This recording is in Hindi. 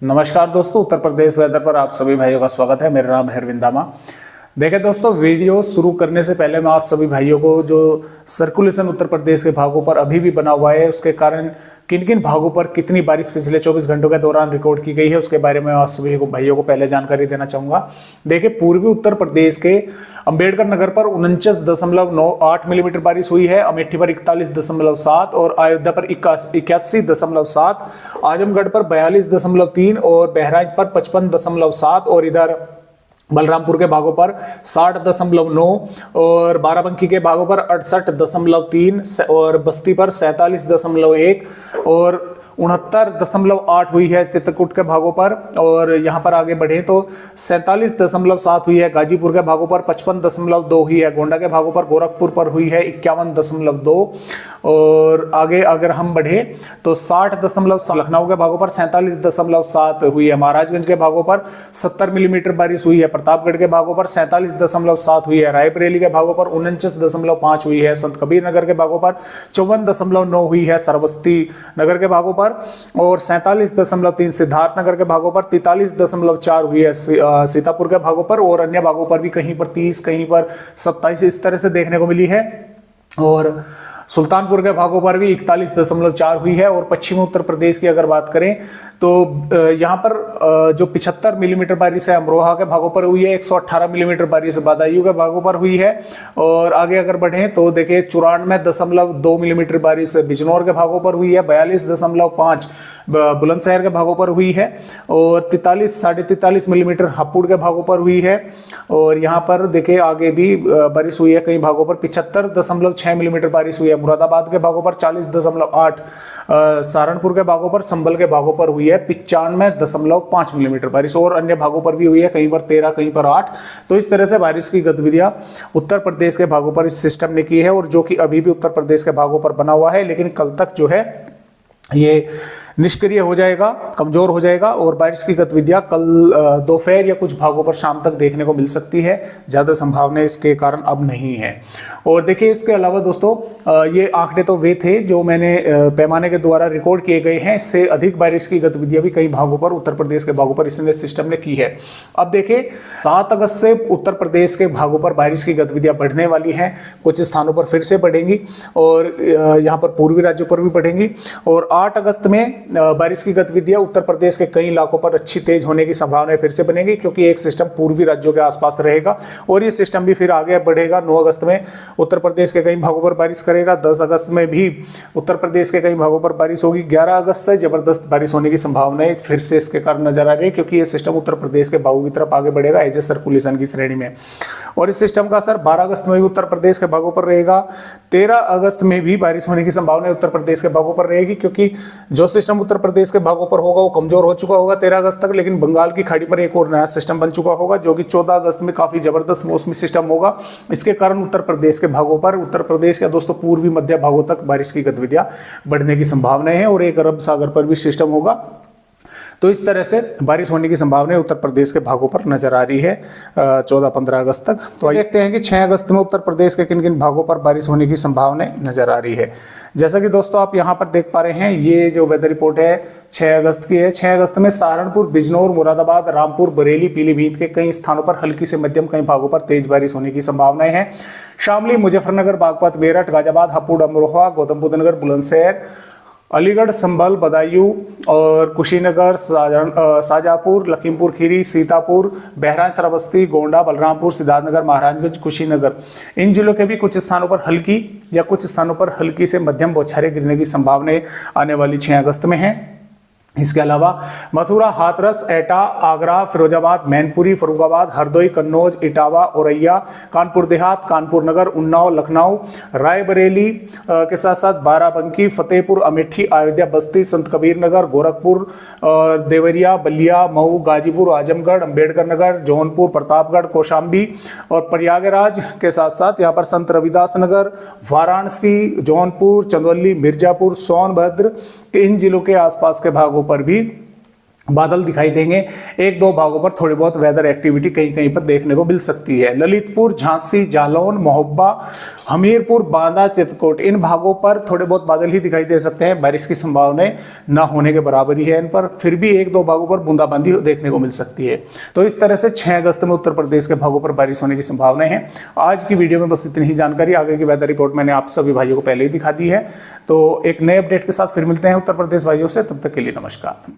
नमस्कार दोस्तों, उत्तर प्रदेश वेदर पर आप सभी भाइयों का स्वागत है। मेरा नाम है अरविंदामा। देखें दोस्तों, वीडियो शुरू करने से पहले मैं आप सभी भाइयों को जो सर्कुलेशन उत्तर प्रदेश के भागों पर अभी भी बना हुआ है, उसके कारण किन किन भागों पर कितनी बारिश पिछले 24 घंटों के दौरान रिकॉर्ड की गई है, उसके बारे में आप सभी भाइयों को पहले जानकारी देना चाहूंगा। देखिए, पूर्वी उत्तर प्रदेश के अंबेडकर नगर पर 49.98 मिलीमीटर बारिश हुई है, अमेठी पर 41.7 और अयोध्या पर 81.7, आजमगढ़ पर 42.3 और बहराइच पर 55.7 और इधर बलरामपुर के भागों पर 60.9 और बाराबंकी के भागों पर 68.3 और बस्ती पर 47.1 और 69.8 हुई है चित्रकूट के भागों पर। और यहाँ पर आगे बढ़े तो 47.7 हुई है गाजीपुर के भागों पर, 55.2 हुई है गोंडा के भागों पर, गोरखपुर पर हुई है 51.2 और आगे अगर हम बढ़े तो 60.7 लखनऊ के भागों पर, 47.7 हुई है महाराजगंज के भागों पर, 70 मिलीमीटर बारिश हुई है प्रतापगढ़ के भागों पर, 47.7 हुई है रायबरेली के भागों पर, 49.5 हुई है संत कबीर नगर के भागों पर, 54.9 हुई है सरबस्ती नगर के भागों पर और 47.3 सिद्धार्थ नगर के भागों पर, 43.4 हुई है सीतापुर के भागों पर और अन्य भागों पर भी कहीं पर 30, कहीं पर 27 इस तरह से देखने को मिली है। और सुल्तानपुर के भागों पर भी 41.4 हुई है। और पश्चिमी उत्तर प्रदेश की अगर बात करें तो यहाँ पर जो 75 मिलीमीटर बारिश है अमरोहा के भागों पर हुई है, 118 मिलीमीटर बारिश बदायूं के भागों पर हुई है। और आगे अगर बढ़ें तो देखिए 94.2 मिलीमीटर बारिश बिजनौर के भागों पर हुई है, 42.5 बुलंदशहर के भागों पर हुई है और 43 मिलीमीटर हापुड़ के भागों पर हुई है। और यहाँ पर देखिए आगे भी बारिश हुई है कई भागों पर, 75.6 मिलीमीटर बारिश हुई है मुरादाबाद के भागों पर, 40.8 सहारनपुर के भागों पर, संभल के भागों पर हुई है 95.5 मिलीमीटर बारिश और अन्य भागों पर भी हुई है, कहीं पर 13, कहीं पर 8। तो इस तरह से बारिश की गतिविधियां उत्तर प्रदेश के भागों पर इस सिस्टम ने की है और जो कि अभी भी उत्तर प्रदेश के भागों पर बना हुआ है, लेकिन कल तक जो है ये निष्क्रिय हो जाएगा, कमजोर हो जाएगा और बारिश की गतिविधियां कल दोपहर या कुछ भागों पर शाम तक देखने को मिल सकती है। ज्यादा संभावना इसके कारण अब नहीं है। और देखिए इसके अलावा दोस्तों ये आंकड़े तो वे थे जो मैंने पैमाने के द्वारा रिकॉर्ड किए गए हैं, इससे अधिक बारिश की गतिविधियां भी कई भागों पर उत्तर प्रदेश के भागों पर इसने सिस्टम ने की है। अब देखिए 7 अगस्त से उत्तर प्रदेश के भागों पर बारिश की गतिविधियां बढ़ने वाली हैं, कुछ स्थानों पर फिर से बढ़ेंगी और यहाँ पर पूर्वी राज्यों पर भी बढ़ेंगी। और 8 अगस्त में बारिश की गतिविधियां उत्तर प्रदेश के कई इलाकों पर अच्छी तेज होने की संभावना फिर से बनेगी, क्योंकि एक सिस्टम पूर्वी राज्यों के आसपास रहेगा और ये सिस्टम भी फिर आगे बढ़ेगा। 9 अगस्त में उत्तर प्रदेश के कई भागों पर बारिश करेगा, 10 अगस्त में भी उत्तर प्रदेश के कई भागों पर बारिश होगी, 11 अगस्त से जबरदस्त बारिश होने की संभावनाएं फिर से इसके कारण नजर आ रही है, क्योंकि ये सिस्टम उत्तर प्रदेश के भागों की तरफ आगे बढ़ेगा एज ए सर्कुलेशन की श्रेणी में। और इस सिस्टम का असर 12 अगस्त में भी उत्तर प्रदेश के भागों पर रहेगा, 13 अगस्त में भी बारिश होने की संभावना उत्तर प्रदेश के भागों पर रहेगी, क्योंकि जो सिस्टम उत्तर प्रदेश के भागों पर होगा वो कमजोर हो चुका होगा 13 अगस्त तक, लेकिन बंगाल की खाड़ी पर एक और नया सिस्टम बन चुका होगा जो कि 14 अगस्त में काफी जबरदस्त मौसमी सिस्टम होगा। इसके कारण उत्तर प्रदेश के भागों पर, उत्तर प्रदेश या दोस्तों पूर्वी मध्य भागों तक बारिश की गतिविधियां बढ़ने की संभावनाएं हैं और एक अरब सागर पर भी सिस्टम होगा। तो इस तरह से बारिश होने की संभावना उत्तर प्रदेश के भागों पर नजर आ रही है 14-15 अगस्त तक। तो देखते हैं कि 6 अगस्त में उत्तर प्रदेश के किन किन भागों पर बारिश होने की संभावना नजर आ रही है। जैसा कि दोस्तों आप यहां पर देख पा रहे हैं, ये जो वेदर रिपोर्ट है 6 अगस्त की है। 6 अगस्त में सहारनपुर, बिजनौर, मुरादाबाद, रामपुर, बरेली, पीलीभीत के कई स्थानों पर हल्की से मध्यम, कई भागों पर तेज बारिश होने की संभावनाएं हैं। शामली, मुजफ्फरनगर, बागपत, मेरठ, गाजियाबाद, हापुड़, अमरोहा, गौतम बुद्ध नगर, बुलंदशहर, अलीगढ़, संभल, बदायूं और कुशीनगर, शाजापुर, लखीमपुर खीरी, सीतापुर, बहराइच, श्रावस्ती, गोंडा, बलरामपुर, सिद्धार्थनगर, महाराजगंज, कुशीनगर, इन जिलों के भी कुछ स्थानों पर हल्की या कुछ स्थानों पर हल्की से मध्यम बौछारें गिरने की संभावना आने वाली 6 अगस्त में है। इसके अलावा मथुरा, हाथरस, एटा, आगरा, फिरोजाबाद, मैनपुरी, फरुखाबाद, हरदोई, कन्नौज, इटावा, औरैया, कानपुर देहात, कानपुर नगर, उन्नाव, लखनऊ, रायबरेली के साथ साथ बाराबंकी, फतेहपुर, अमेठी, अयोध्या, बस्ती, संत कबीर नगर, गोरखपुर, देवरिया, बलिया, मऊ, गाजीपुर, आजमगढ़, अंबेडकर नगर, जौनपुर, प्रतापगढ़, कौशाम्बी और प्रयागराज के साथ साथ यहाँ पर संत रविदास नगर, वाराणसी, जौनपुर, चंदौली, मिर्जापुर, सोनभद्र, इन जिलों के आसपास के भागों पर भी बादल दिखाई देंगे। एक दो भागों पर थोड़ी बहुत वेदर एक्टिविटी कहीं कहीं पर देखने को मिल सकती है। ललितपुर, झांसी, जालौन, महोबा, हमीरपुर, बांदा, चित्रकूट, इन भागों पर थोड़े बहुत बादल ही दिखाई दे सकते हैं। बारिश की संभावना न होने के बराबर ही है इन पर, फिर भी एक दो भागों पर बूंदाबांदी देखने को मिल सकती है। तो इस तरह से 6 अगस्त में उत्तर प्रदेश के भागों पर बारिश होने की संभावना है। आज की वीडियो में बस इतनी ही जानकारी। आगे की वेदर रिपोर्ट मैंने आप सभी भाइयों को पहले ही दिखा दी है। तो एक नए अपडेट के साथ फिर मिलते हैं उत्तर प्रदेश भाइयों से, तब तक के लिए नमस्कार।